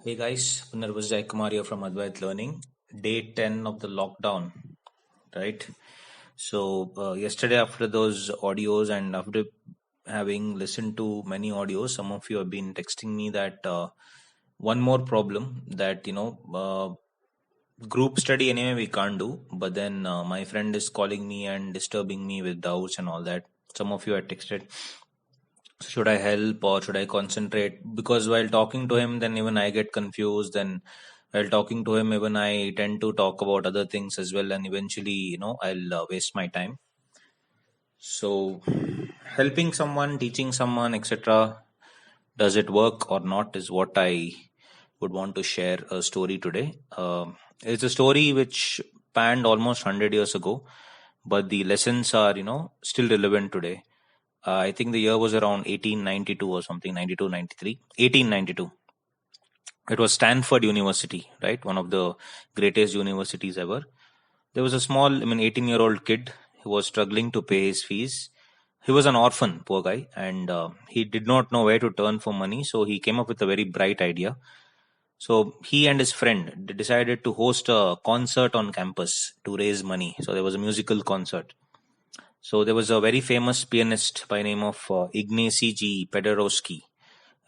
Hey guys, Punarvas Kumar here from Advait Learning. Day 10 of the lockdown, right? So, yesterday after those audios and after having listened to many audios, some of you have been texting me that one more problem that, group study anyway we can't do, but then my friend is calling me and disturbing me with doubts and all that. Some of you had texted, should I help or should I concentrate? Because while talking to him, then even I get confused. Then while talking to him, even I tend to talk about other things as well, and eventually, I'll waste my time. So, helping someone, teaching someone, etc., does it work or not? Is what I would want to share a story today. It's a story which panned almost 100 years ago, but the lessons are, still relevant today. I think the year was around 1892 or something, 92, 93, 1892. It was Stanford University, right? One of the greatest universities ever. There was a small, 18-year-old kid who was struggling to pay his fees. He was an orphan, poor guy, and he did not know where to turn for money. So he came up with a very bright idea. So he and his friend decided to host a concert on campus to raise money. So there was a musical concert. So there was a very famous pianist by name of Ignacy G. Paderewski,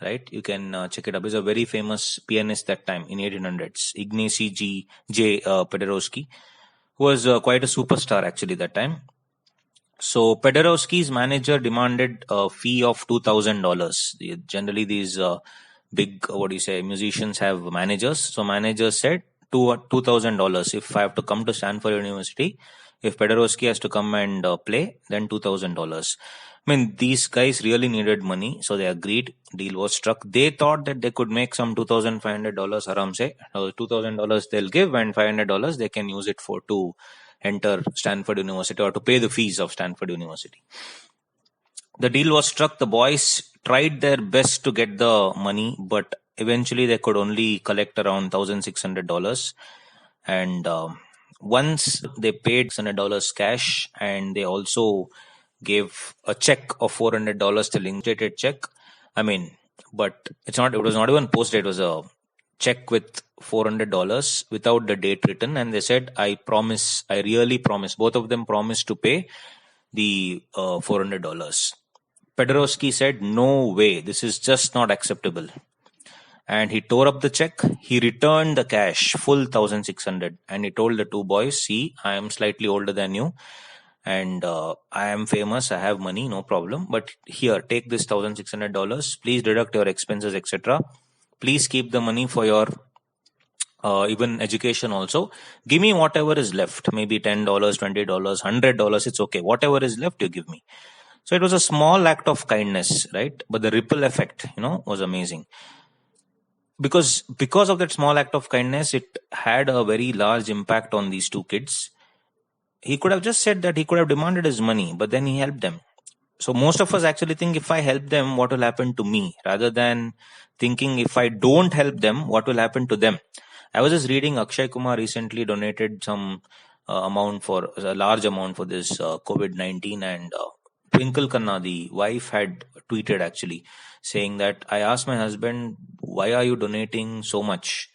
right? You can check it up. He's a very famous pianist that time in 1800s. Ignacy G. J. Paderewski, who was quite a superstar actually that time. So Paderewski's manager demanded a fee of $2,000. Generally, these big, musicians have managers. So managers said $2,000 if I have to come to Stanford University. If Paderewski has to come and play, then $2,000. These guys really needed money, so they agreed. Deal was struck. They thought that they could make some $2,500 aram se. $2,000 they'll give, and $500 they can use it for to enter Stanford University or to pay the fees of Stanford University. The deal was struck. The boys tried their best to get the money, but eventually they could only collect around $1,600. And once they paid $600 cash, and they also gave a check of $400, the linked check. But it was not even posted. It was a check with $400 without the date written, and they said, I really promise. Both of them promised to pay the $400. Paderewski said, no way, this is just not acceptable. And he tore up the check. He returned the cash, full 1,600, and he told the two boys, see, I am slightly older than you, and I am famous, I have money, no problem, but here, take this $1,600, please deduct your expenses, etc. Please keep the money for your even education also. Give me whatever is left, maybe $10, $20, $100, it's okay. Whatever is left, you give me. So it was a small act of kindness, right? But the ripple effect, was amazing. Because of that small act of kindness, it had a very large impact on these two kids. He could have just said that he could have demanded his money, but then he helped them. So most of us actually think, if I help them, what will happen to me? Rather than thinking, if I don't help them, what will happen to them? I was just reading Akshay Kumar recently donated some a large amount for this COVID-19, and Twinkle Khanna, the wife, had tweeted actually saying that, I asked my husband, why are you donating so much?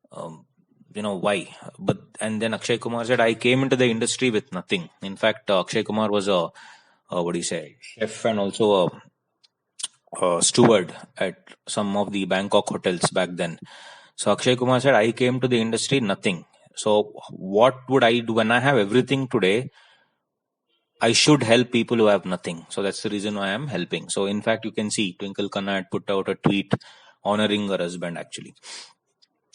Why? And then Akshay Kumar said, I came into the industry with nothing. In fact, Akshay Kumar was a chef and also a steward at some of the Bangkok hotels back then. So Akshay Kumar said, I came to the industry nothing. So what would I do when I have everything today? I should help people who have nothing. So that's the reason why I'm helping. So in fact, you can see Twinkle Khanna had put out a tweet honoring her husband actually.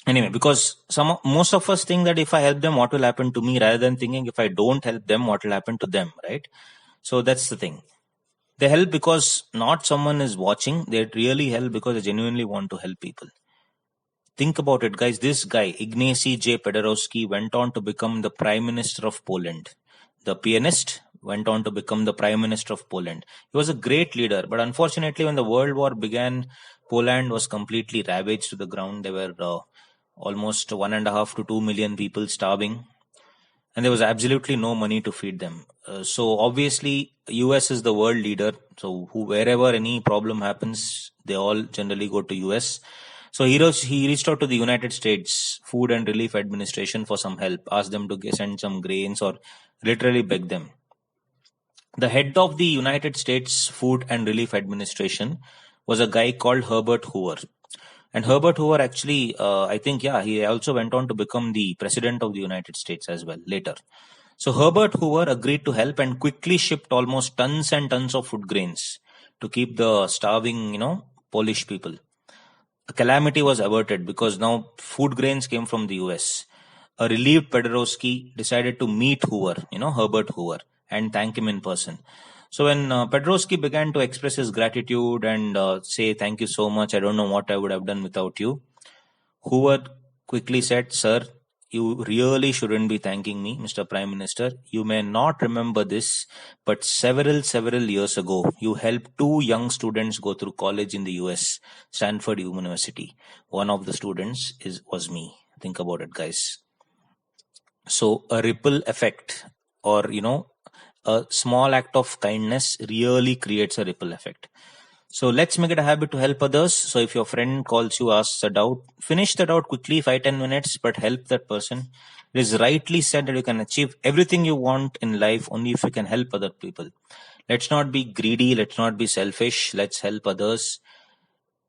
Anyway, because most of us think that if I help them, what will happen to me, rather than thinking, if I don't help them, what will happen to them, right? So that's the thing. They help because not someone is watching. They really help because they genuinely want to help people. Think about it, guys. This guy, Ignacy J. Paderewski, went on to become the Prime Minister of Poland. The pianist went on to become the Prime Minister of Poland. He was a great leader, but unfortunately, when the World War began, Poland was completely ravaged to the ground. There were almost 1.5 to 2 million people starving, and there was absolutely no money to feed them. So obviously, US is the world leader. So wherever any problem happens, they all generally go to US. So he reached out to the United States Food and Relief Administration for some help, asked them to send some grains or literally beg them. The head of the United States Food and Relief Administration was a guy called Herbert Hoover. And Herbert Hoover actually, I think, yeah, he also went on to become the president of the United States as well later. So Herbert Hoover agreed to help and quickly shipped almost tons and tons of food grains to keep the starving, Polish people. A calamity was averted because now food grains came from the US. A relieved Pedorowski decided to meet Hoover, Herbert Hoover, and thank him in person. So when Pedorowski began to express his gratitude and say, "Thank you so much, I don't know what I would have done without you," Hoover quickly said, "Sir, you really shouldn't be thanking me, Mr. Prime Minister. You may not remember this, but several years ago, you helped two young students go through college in the US, Stanford University. One of the students was me." Think about it, guys. So a ripple effect, or a small act of kindness really creates a ripple effect. So let's make it a habit to help others. So if your friend calls you, asks a doubt, finish the doubt quickly, 5-10 minutes, but help that person. It is rightly said that you can achieve everything you want in life only if you can help other people. Let's not be greedy. Let's not be selfish. Let's help others.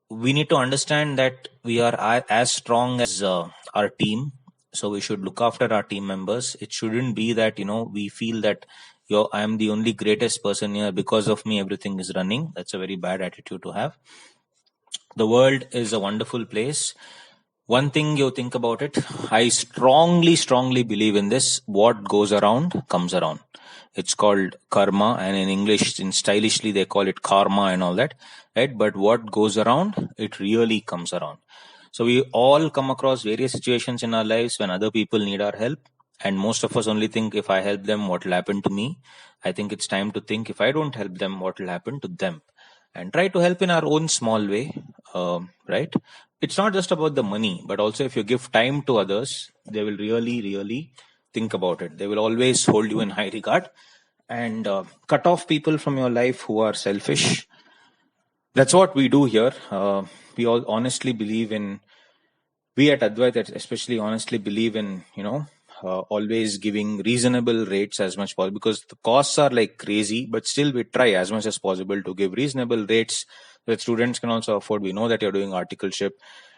We need to understand that we are as strong as our team. So we should look after our team members. It shouldn't be that, we feel that I am the only greatest person here. Because of me, everything is running. That's a very bad attitude to have. The world is a wonderful place. One thing you think about it, I strongly believe in this. What goes around comes around. It's called karma, and in English, in stylishly, they call it karma and all that, right? But what goes around, it really comes around. So we all come across various situations in our lives when other people need our help. And most of us only think, if I help them, what will happen to me? I think it's time to think, if I don't help them, what will happen to them? And try to help in our own small way, right? It's not just about the money, but also if you give time to others, they will really think about it. They will always hold you in high regard, and cut off people from your life who are selfish. That's what we do here. We all honestly believe in, we at Advait especially honestly believe in, always giving reasonable rates as much possible, because the costs are like crazy, but still we try as much as possible to give reasonable rates that students can also afford. We know that you're doing articleship,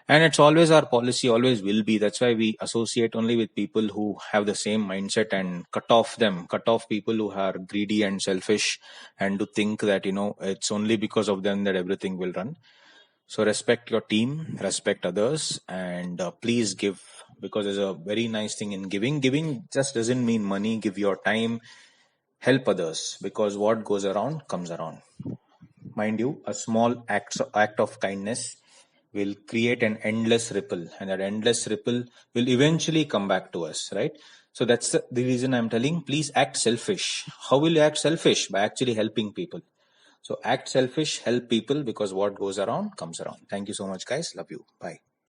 and it's always our policy, always will be. That's why we associate only with people who have the same mindset and cut off people who are greedy and selfish, and to think that, it's only because of them that everything will run. So respect your team, respect others, and please give, because there's a very nice thing in giving. Giving just doesn't mean money. Give your time, help others, because what goes around comes around. Mind you, a small act of kindness will create an endless ripple, and that endless ripple will eventually come back to us, right? So that's the reason I'm telling, please act selfish. How will you act selfish? By actually helping people. So act selfish, help people, because what goes around comes around. Thank you so much, guys. Love you. Bye.